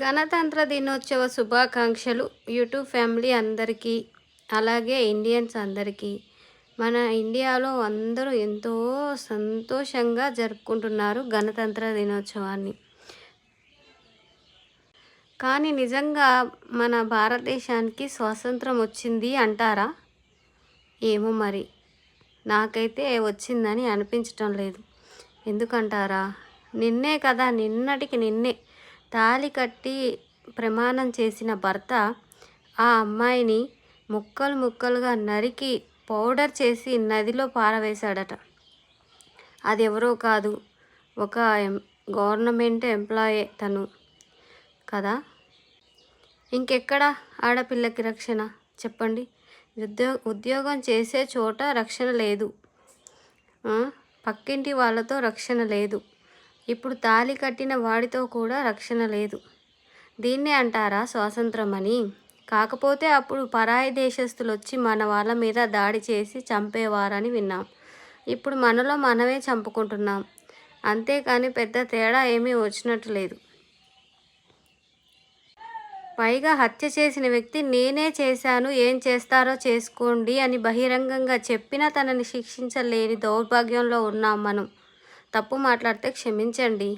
గణతంత్ర దినోత్సవ శుభాకాంక్షలు యూట్యూబ్ ఫ్యామిలీ అందరికీ, అలాగే ఇండియన్స్ అందరికీ. మన ఇండియాలో అందరూ ఎంతో సంతోషంగా జరుపుకుంటున్నారు గణతంత్ర దినోత్సవాన్ని. కానీ నిజంగా మన భారతదేశానికి స్వాతంత్రం వచ్చింది అంటారా? ఏమో మరి, నాకైతే వచ్చిందని అనిపించటం లేదు. ఎందుకంటారా? నిన్నటికి నిన్నే తాళి కట్టి ప్రమాణం చేసిన భర్త ఆ అమ్మాయిని ముక్కలు ముక్కలుగా నరికి పౌడర్ చేసి నదిలో పారవేశాడట. అది ఎవరో కాదు, ఒక గవర్నమెంట్ ఎంప్లాయే తను కదా. ఇంకెక్కడ ఆడపిల్లకి రక్షణ చెప్పండి? ఉద్యోగం చేసే చోట రక్షణ లేదు, పక్కింటి వాళ్ళతో రక్షణ లేదు, ఇప్పుడు తాళి కట్టిన వాడితో కూడా రక్షణ లేదు. దీన్నే అంటారా స్వాతంత్రం అని? కాకపోతే అప్పుడు పరాయి దేశస్తులు వచ్చి మన వాళ్ళ మీద దాడి చేసి చంపేవారని విన్నాం. ఇప్పుడు మనలో మనమే చంపుకుంటున్నాం. అంతేకాని పెద్ద తేడా ఏమీ వచ్చినట్టు లేదు. పైగా హత్య చేసిన వ్యక్తి నేనే చేశాను, ఏం చేస్తారో చేసుకోండి అని బహిరంగంగా చెప్పినా తనని శిక్షించలేని దౌర్భాగ్యంలో ఉన్నాం మనం. తప్పు మాట్లాడితే క్షమించండి.